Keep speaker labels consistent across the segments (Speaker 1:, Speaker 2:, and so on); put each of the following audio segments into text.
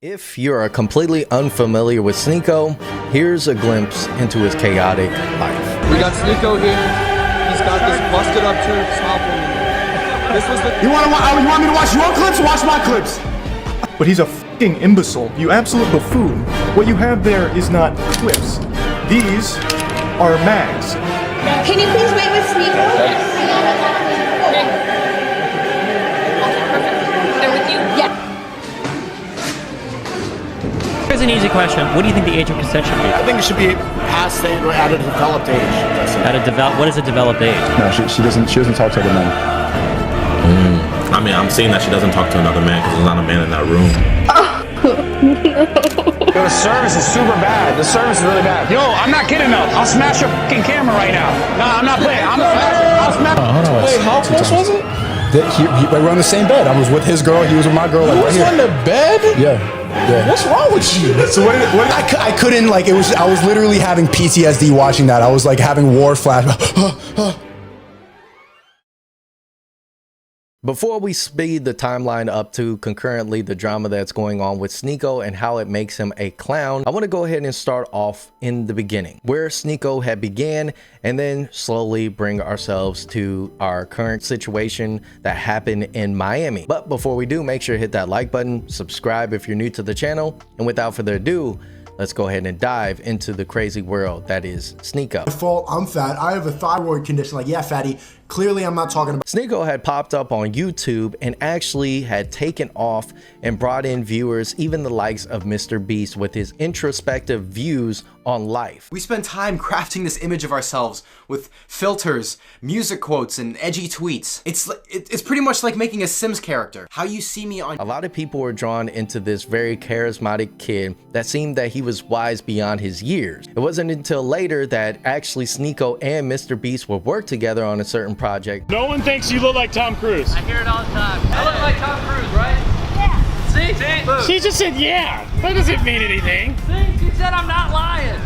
Speaker 1: If you're completely unfamiliar with Sneako, here's a glimpse into his chaotic life.
Speaker 2: We got Sneako here. He's got this busted up shirt. Smile for me. This was the.
Speaker 3: You want me to watch your clips? Watch my clips.
Speaker 4: But he's a fucking imbecile. You absolute buffoon. What you have there is not clips. These are mags.
Speaker 5: Can you please wait with Sneako? They're with you? Yeah.
Speaker 6: Here's an easy question. What do you think the age of consent should be?
Speaker 3: I think it should be past at a developed age.
Speaker 6: What is a developed age?
Speaker 4: No, she doesn't talk to other men.
Speaker 7: I mean, I'm seeing that she doesn't talk to another man because there's not a man in that room.
Speaker 3: Yo, the service is super bad. The service is really bad. Yo, I'm not kidding though. I'll smash your fucking camera right now. No, I'm not playing. I'll smash.
Speaker 8: Wait, how close was it?
Speaker 9: We were on the same bed. I was with his girl. He was with my girl.
Speaker 8: You was on the bed?
Speaker 9: Yeah.
Speaker 8: What's wrong with you?
Speaker 9: So what I couldn't, like, I was literally having PTSD watching that. I was like having war flashbacks.
Speaker 1: Before we speed the timeline up to concurrently the drama that's going on with Sneako and how it makes him a clown, I want to go ahead and start off in the beginning, where Sneako had began, and then slowly bring ourselves to our current situation that happened in Miami. But before we do, make sure to hit that like button, subscribe if you're new to the channel, and without further ado, let's go ahead and dive into the crazy world that is Sneako.
Speaker 3: Fault, I'm fat. I have a thyroid condition. Like, yeah, fatty. Clearly, I'm not talking about.
Speaker 1: Sneako had popped up on YouTube and actually had taken off and brought in viewers, even the likes of MrBeast, with his introspective views on life.
Speaker 2: We spend time crafting this image of ourselves with filters, music quotes, and edgy tweets. It's pretty much like making a Sims character. How you see me on.
Speaker 1: A lot of people were drawn into this very charismatic kid that seemed that he was wise beyond his years. It wasn't until later that actually Sneako and MrBeast would work together on a certain project.
Speaker 10: No one thinks you look like Tom Cruise.
Speaker 6: I hear it all the time. I look like Tom Cruise, right? Yeah. See?
Speaker 10: She just said yeah. That doesn't mean anything.
Speaker 6: See? She said I'm not lying.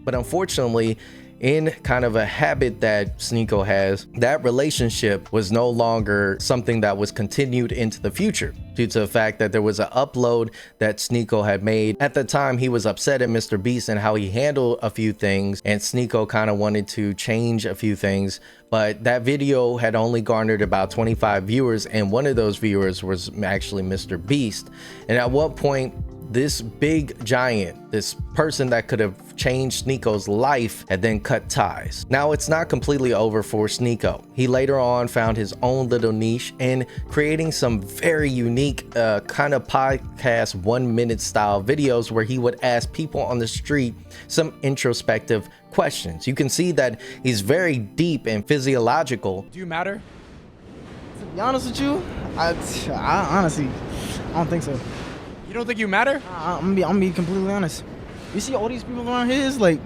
Speaker 1: But unfortunately, in kind of a habit that Sneako has, that relationship was no longer something that was continued into the future due to the fact that there was an upload that Sneako had made. At the time, he was upset at MrBeast and how he handled a few things, and Sneako kind of wanted to change a few things, but that video had only garnered about 25 viewers, and one of those viewers was actually MrBeast. And at one point, this big giant, this person that could have changed Sneako's life, had then cut ties. Now it's not completely over for Sneako. He later on found his own little niche in creating some very unique kind of podcast 1-minute style videos where he would ask people on the street some introspective questions. You can see that he's very deep and physiological.
Speaker 11: Do you matter? To be honest with you, I honestly, I don't think so. You don't think you matter? I'm gonna be completely honest. You see all these people around here, is like,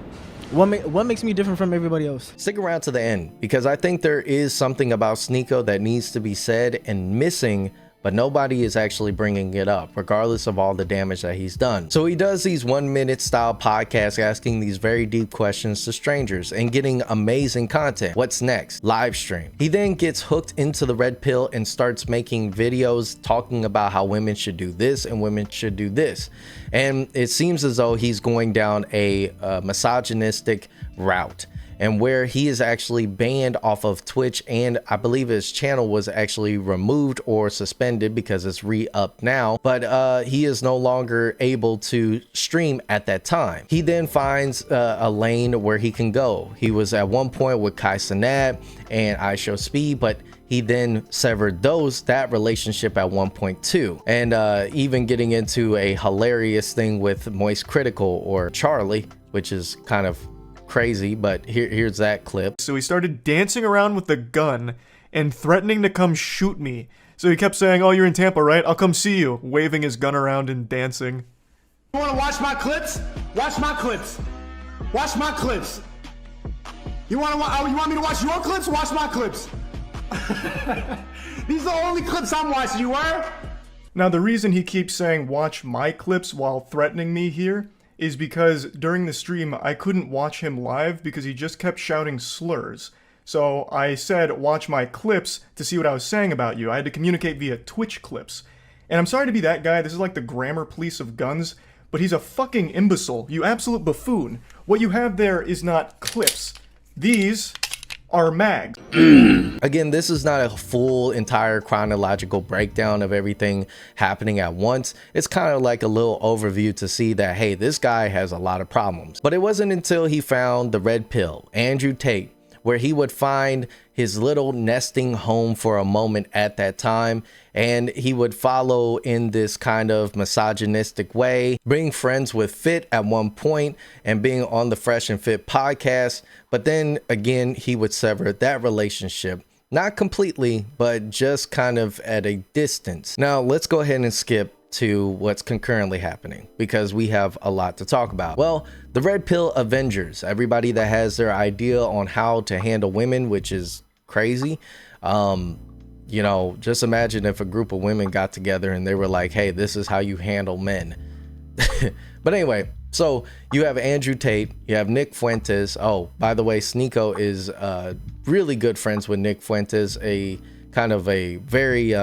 Speaker 11: what makes me different from everybody else?
Speaker 1: Stick around to the end, because I think there is something about Sneako that needs to be said and missing, but nobody is actually bringing it up, regardless of all the damage that he's done. So he does these 1-minute style podcasts asking these very deep questions to strangers and getting amazing content. What's next? Live stream. He then gets hooked into the red pill and starts making videos talking about how women should do this and women should do this. And it seems as though he's going down a misogynistic route, and where he is actually banned off of Twitch, and I believe his channel was actually removed or suspended because it's re-up now, but he is no longer able to stream at that time. He then finds a lane where he can go. He was at one point with Kai Cenat and I Show Speed, but he then severed that relationship at one point too, and even getting into a hilarious thing with Moist Critical, or Charlie, which is kind of crazy, but here's that clip.
Speaker 4: So he started dancing around with the gun and threatening to come shoot me. So he kept saying, "Oh, you're in Tampa, right? I'll come see you," waving his gun around and dancing.
Speaker 3: You want to watch my clips? Watch my clips. Watch my clips. You want me to watch your clips? Watch my clips. These are the only clips I'm watching. You were?
Speaker 4: Now, the reason he keeps saying "watch my clips" while threatening me here is because during the stream I couldn't watch him live because he just kept shouting slurs. So I said, watch my clips to see what I was saying about you. I had to communicate via Twitch clips. And I'm sorry to be that guy, this is like the grammar police of guns, but he's a fucking imbecile, you absolute buffoon. What you have there is not clips. These are mags.
Speaker 1: Again, this is not a full entire chronological breakdown of everything happening at once. It's kind of like a little overview to see that, hey, this guy has a lot of problems. But it wasn't until he found the red pill, Andrew Tate, where he would find his little nesting home for a moment at that time, and he would follow in this kind of misogynistic way, being friends with Fit at one point and being on the Fresh and Fit podcast. But then again, he would sever that relationship, not completely, but just kind of at a distance. Now let's go ahead and skip to what's concurrently happening, because we have a lot to talk about. Well, the Red Pill Avengers, everybody that has their idea on how to handle women, which is crazy. You know, just imagine if a group of women got together and they were like, hey, this is how you handle men. But anyway, so you have Andrew Tate, you have Nick Fuentes. Oh, by the way, Sneako is really good friends with Nick Fuentes, a kind of a very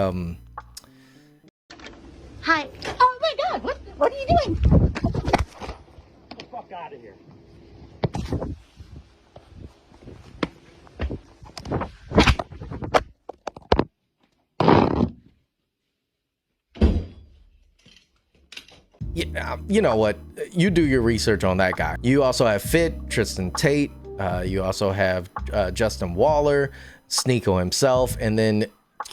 Speaker 5: Hi. Oh my God, what are you doing?
Speaker 10: Get the fuck out of here.
Speaker 1: yeah, you know what? You do your research on that guy. You also have Fit, Tristan Tate. You also have Justin Waller, Sneako himself, and then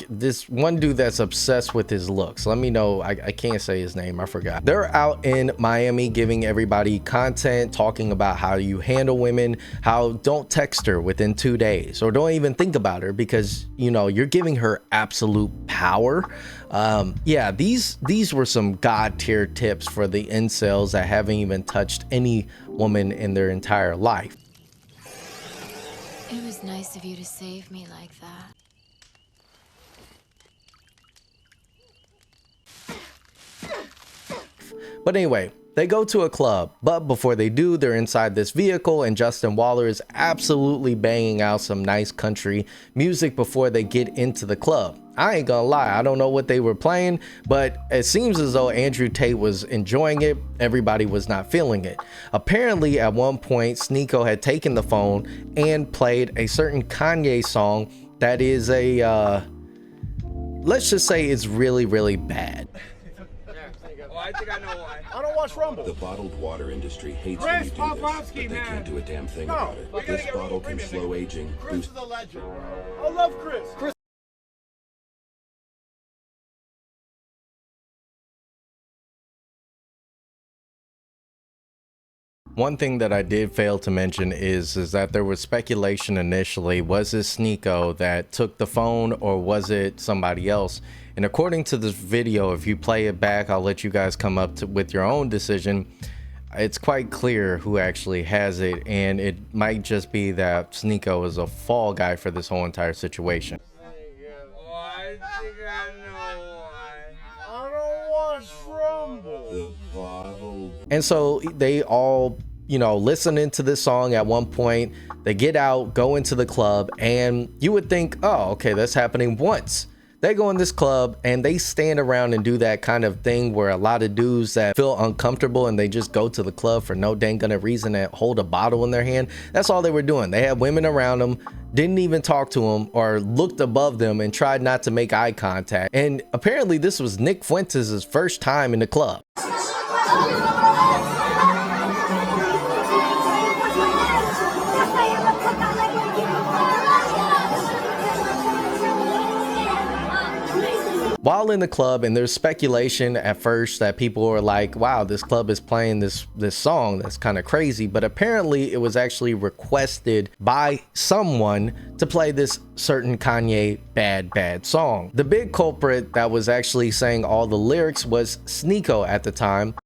Speaker 1: this one dude that's obsessed with his looks. Let me know. I can't say his name. I forgot. They're out in Miami giving everybody content, talking about how you handle women, how don't text her within 2 days, or don't even think about her because, you know, you're giving her absolute power. Yeah, these were some god tier tips for the incels that haven't even touched any woman in their entire life.
Speaker 12: It was nice of you to save me like that.
Speaker 1: But anyway, they go to a club, but before they do, they're inside this vehicle and Justin Waller is absolutely banging out some nice country music before they get into the club. I ain't gonna lie, I don't know what they were playing, but it seems as though Andrew Tate was enjoying it. Everybody was not feeling it. Apparently, at one point, Sneako had taken the phone and played a certain Kanye song that is a, let's just say it's really, really bad.
Speaker 3: I think I know why. I don't watch Rumble.
Speaker 13: The bottled water industry hates
Speaker 3: Chris
Speaker 13: when you do this,
Speaker 3: Popovsky,
Speaker 13: but they
Speaker 3: man.
Speaker 13: can't do a damn thing
Speaker 3: No,
Speaker 13: about it.
Speaker 3: we gotta
Speaker 13: This
Speaker 3: get
Speaker 13: bottle
Speaker 3: Rumble
Speaker 13: can
Speaker 3: premium.
Speaker 13: slow aging,
Speaker 3: Chris
Speaker 13: boost
Speaker 3: is a legend. I love Chris. Chris.
Speaker 1: One thing that I did fail to mention is that there was speculation initially, was it Sneako that took the phone or was it somebody else? And according to this video, if you play it back, I'll let you guys come up with your own decision. It's quite clear who actually has it, and it might just be that Sneako is a fall guy for this whole entire situation.
Speaker 3: I think I know why. I don't watch Rumble. The bottle.
Speaker 1: And so they all, you know, listen into this song at one point. They get out, go into the club, and you would think, oh, okay, that's happening once. They go in this club and they stand around and do that kind of thing where a lot of dudes that feel uncomfortable and they just go to the club for no dang gonna reason and hold a bottle in their hand. That's all they were doing. They had women around them, didn't even talk to them or looked above them and tried not to make eye contact. And apparently this was Nick Fuentes' first time in the club. While in the club, and there's speculation at first that people were like, wow, this club is playing this song that's kind of crazy, but apparently it was actually requested by someone to play this certain Kanye bad song. The big culprit that was actually saying all the lyrics was Sneako at the time.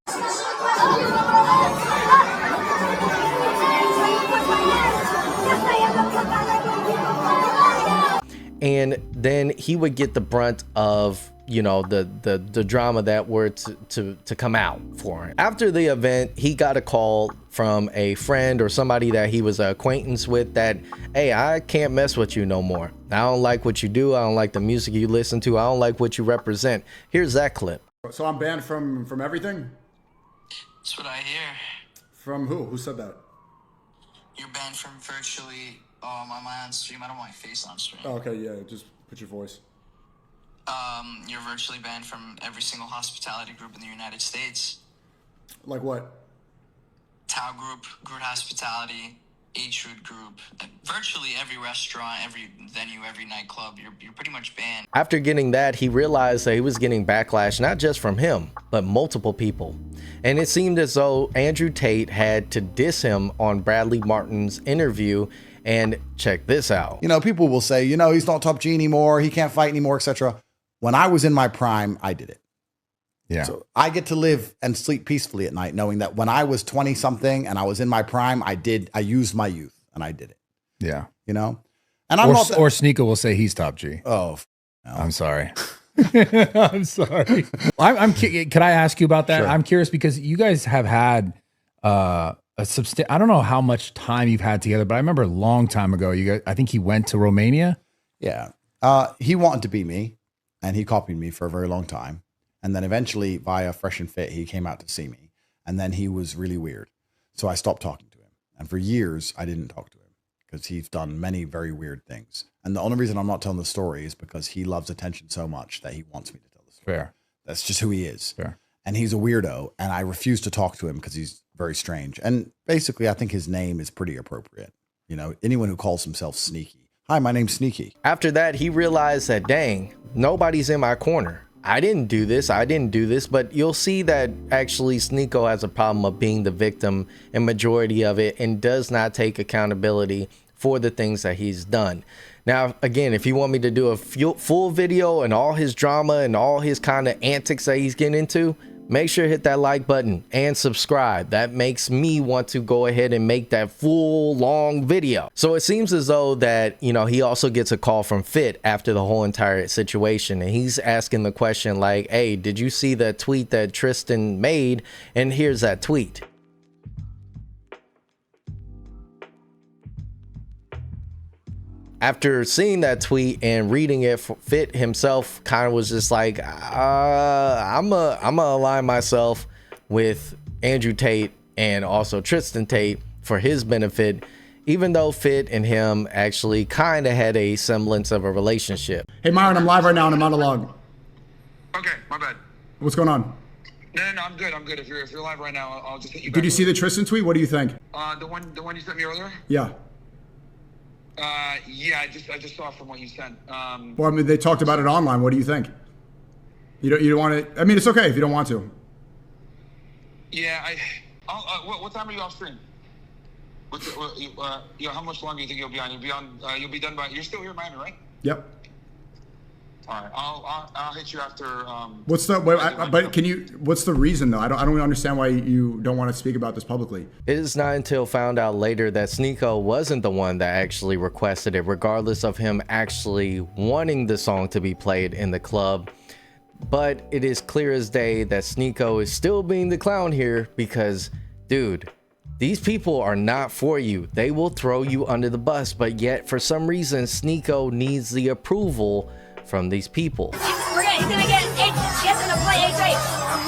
Speaker 1: and then he would get the brunt of, you know, the drama that were to come out for him. After the event, he got a call from a friend or somebody that he was an acquaintance with that, hey, I can't mess with you no more. I don't like what you do. I don't like the music you listen to. I don't like what you represent. Here's that clip.
Speaker 3: So I'm banned from everything?
Speaker 14: That's what I hear.
Speaker 3: From who? Who said that?
Speaker 14: You're banned from virtually, am I on stream? I don't want my face on stream.
Speaker 3: Oh, okay, yeah, just put your voice.
Speaker 14: You're virtually banned from every single hospitality group in the United States.
Speaker 3: Like what?
Speaker 14: Tao Group, Groot Hospitality, H-Root Group, virtually every restaurant, every venue, every nightclub, you're pretty much banned.
Speaker 1: After getting that, he realized that he was getting backlash, not just from him, but multiple people. And it seemed as though Andrew Tate had to diss him on Bradley Martin's interview. And check this out.
Speaker 15: You know, people will say, you know, he's not top G anymore, he can't fight anymore, etc. When I was in my prime, I did it.
Speaker 16: Yeah.
Speaker 15: So I get to live and sleep peacefully at night, knowing that when I was 20 something and I was in my prime, I used my youth and I did it.
Speaker 16: Yeah.
Speaker 15: You know, and I'm not
Speaker 16: or Sneako will say he's top G.
Speaker 15: Oh,
Speaker 16: no. I'm sorry. I'm sorry. Can I ask you about that? Sure. I'm curious because you guys have had I don't know how much time you've had together, but I remember a long time ago, I think he went to Romania.
Speaker 15: Yeah. He wanted to be me and he copied me for a very long time. And then eventually via Fresh and Fit, he came out to see me and then he was really weird. So I stopped talking to him. And for years I didn't talk to him because he's done many very weird things. And the only reason I'm not telling the story is because he loves attention so much that he wants me to tell the story.
Speaker 16: Fair.
Speaker 15: That's just who he is.
Speaker 16: Fair.
Speaker 15: And he's a weirdo. And I refuse to talk to him because he's very strange. And basically, I think his name is pretty appropriate. You know, anyone who calls himself Sneaky. Hi, my name's Sneaky.
Speaker 1: After that, he realized that, dang, nobody's in my corner. I didn't do this, but you'll see that actually Sneako has a problem of being the victim in majority of it and does not take accountability for the things that he's done. Now, again, if you want me to do a full video and all his drama and all his kind of antics that he's getting into, make sure to hit that like button and subscribe. That makes me want to go ahead and make that full long video. So it seems as though that, you know, he also gets a call from Fit after the whole entire situation. And he's asking the question like, hey, did you see that tweet that Tristan made? And here's that tweet. After seeing that tweet and reading it, Fit himself kind of was just like, I'm gonna align myself with Andrew Tate and also Tristan Tate for his benefit, even though Fit and him actually kind of had a semblance of a relationship.
Speaker 3: Hey, Myron, I'm live right now in a monologue.
Speaker 17: Okay, my bad.
Speaker 3: What's going on?
Speaker 17: No, I'm good. If you're live right now, I'll just hit you back.
Speaker 3: Did you see the Tristan tweet? What do you think?
Speaker 17: The one you sent me earlier?
Speaker 3: Yeah.
Speaker 17: Yeah, I just saw from what you sent.
Speaker 3: Well, I mean, they talked about it online. What do you think? You don't want to? I mean, it's okay if you don't want to.
Speaker 17: Yeah, what time are you off stream? How much longer do you think you'll be on? You'll be done by. You're still here in Miami, right?
Speaker 3: Yep.
Speaker 17: All right, I'll hit you after.
Speaker 3: What's the? But can you? What's the reason though? I don't really understand why you don't want to speak about this publicly.
Speaker 1: It is not until found out later that Sneako wasn't the one that actually requested it, regardless of him actually wanting the song to be played in the club. But it is clear as day that Sneako is still being the clown here because, dude, these people are not for you. They will throw you under the bus, but yet for some reason Sneako needs the approval from these people.
Speaker 5: He's gonna get H. Gonna play H8.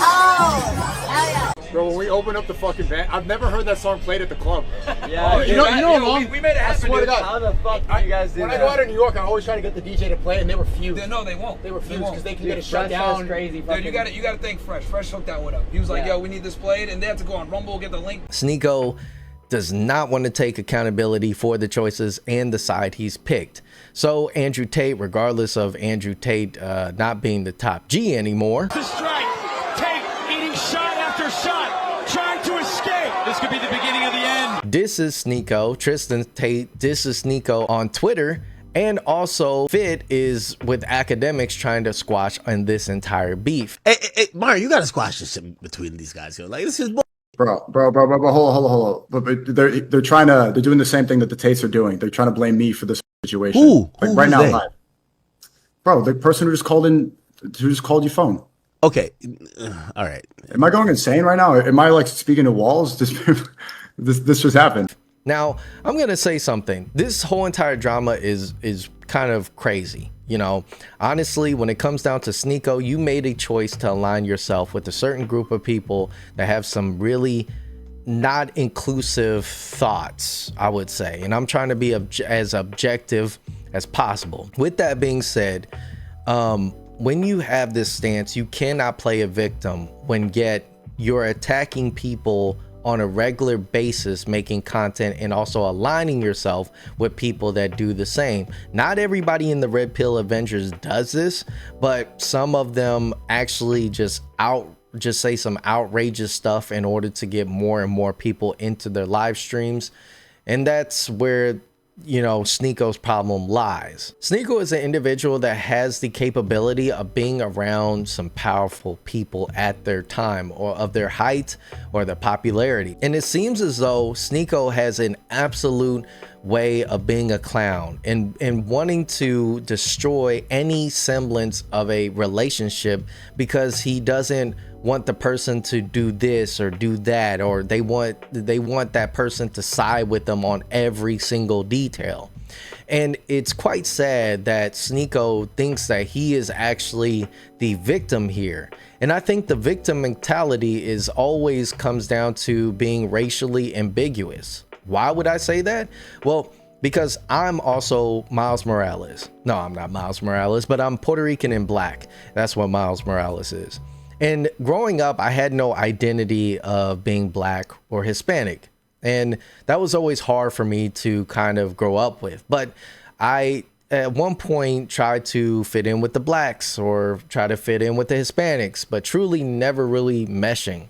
Speaker 5: Oh, hell yeah.
Speaker 3: Bro, when we open up the fucking band, I've never heard that song played at the club.
Speaker 6: Yeah,
Speaker 3: you know,
Speaker 6: we made it happen. How the fuck do you guys do
Speaker 3: when
Speaker 6: that?
Speaker 3: I go out in New York, I always try to get the DJ to play, and they refuse.
Speaker 6: No, they won't.
Speaker 3: They refuse because they can get it shut down.
Speaker 6: Crazy. Dude, you gotta thank Fresh. Fresh hooked that one up. He was like, yo, we need this played, and they have to go on Rumble, get the link.
Speaker 1: Sneako does not want to take accountability for the choices and the side he's picked. So Andrew Tate, regardless of Andrew Tate not being the top G anymore,
Speaker 10: The strike. Tate eating shot after shot, trying to escape. This could be the beginning of the end.
Speaker 1: disses Sneako. Tristan Tate disses Sneako on Twitter. And also Fit is with academics trying to squash on this entire beef.
Speaker 8: Hey, Myron, you got to squash this shit between these guys here. Like, this is
Speaker 3: Bro, hold on. But they're doing the same thing that the Tates are doing. They're trying to blame me for this situation.
Speaker 8: Who?
Speaker 3: Like right now,
Speaker 8: they?
Speaker 3: live. Bro, the person who just called your phone.
Speaker 8: Okay, all right.
Speaker 3: Am I going insane right now? Am I like speaking to walls? This just happened.
Speaker 1: Now, I'm going to say something. This whole entire drama is kind of crazy. You know, honestly, when it comes down to Sneako, you made a choice to align yourself with a certain group of people that have some really not inclusive thoughts, I would say. And I'm trying to be as objective as possible. With that being said, when you have this stance, you cannot play a victim when yet you're attacking people on a regular basis, making content and also aligning yourself with people that do the same. Not everybody in the Red Pill Avengers does this, but some of them actually just say some outrageous stuff in order to get more and more people into their live streams. And that's where, you know, Sneako's problem lies. Sneako is an individual that has the capability of being around some powerful people at their time or of their height or their popularity. And it seems as though Sneako has an absolute way of being a clown and wanting to destroy any semblance of a relationship because he doesn't want the person to do this or do that, or they want that person to side with them on every single detail. And it's quite sad that Sneako thinks that he is actually the victim here. And I think the victim mentality is always comes down to being racially ambiguous. Why would I say that? Well, because I'm also Miles Morales. No, I'm not Miles Morales, but I'm Puerto Rican and black. That's what Miles Morales is. And growing up, I had no identity of being black or Hispanic. And that was always hard for me to kind of grow up with. But I, at one point, tried to fit in with the blacks or try to fit in with the Hispanics, but truly never really meshing.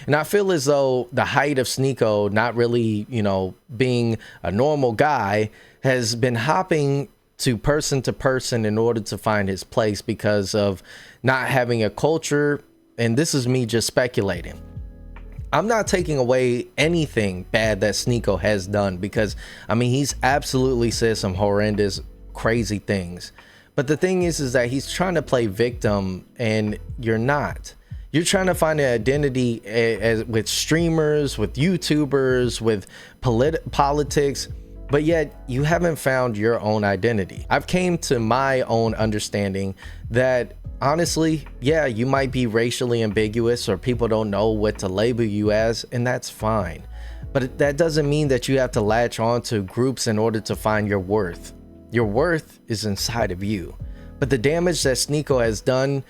Speaker 1: And I feel as though the height of Sneako not really, you know, being a normal guy has been hopping to person in order to find his place because of not having a culture. And this is me just speculating. I'm not taking away anything bad that Sneako has done because, I mean, he's absolutely said some horrendous, crazy things. But the thing is that he's trying to play victim and you're not. You're trying to find an identity with streamers, with YouTubers, with politics, but yet you haven't found your own identity. I've came to my own understanding that honestly, yeah, you might be racially ambiguous or people don't know what to label you as, and that's fine. But that doesn't mean that you have to latch on to groups in order to find your worth. Your worth is inside of you. But the damage that Sneako has done,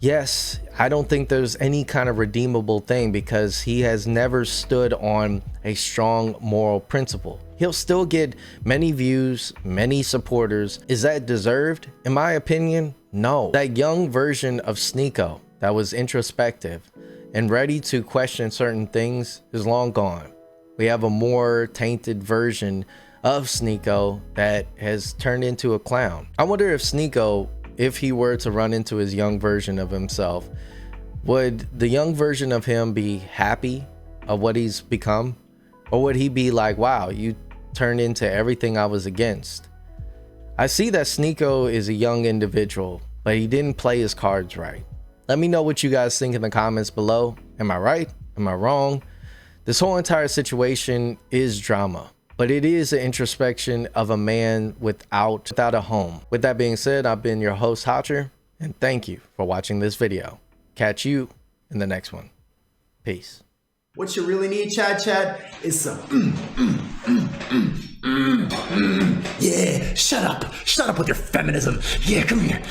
Speaker 1: yes, I don't think there's any kind of redeemable thing because he has never stood on a strong moral principle. He'll still get many views, many supporters. Is that deserved? In my opinion, no. That young version of Sneako that was introspective and ready to question certain things is long gone. We have a more tainted version of Sneako that has turned into a clown. I wonder if Sneako, if he were to run into his young version of himself, would the young version of him be happy of what he's become? Or would he be like, wow, you turned into everything I was against? I see that Sneako is a young individual, but he didn't play his cards right. Let me know what you guys think in the comments below. Am I right? Am I wrong? This whole entire situation is drama, but it is an introspection of a man without a home. With that being said, I've been your host, Hotcher, and thank you for watching this video. Catch you in the next one. Peace.
Speaker 18: What you really need, Chad, is some yeah, shut up with your feminism. Yeah, come here.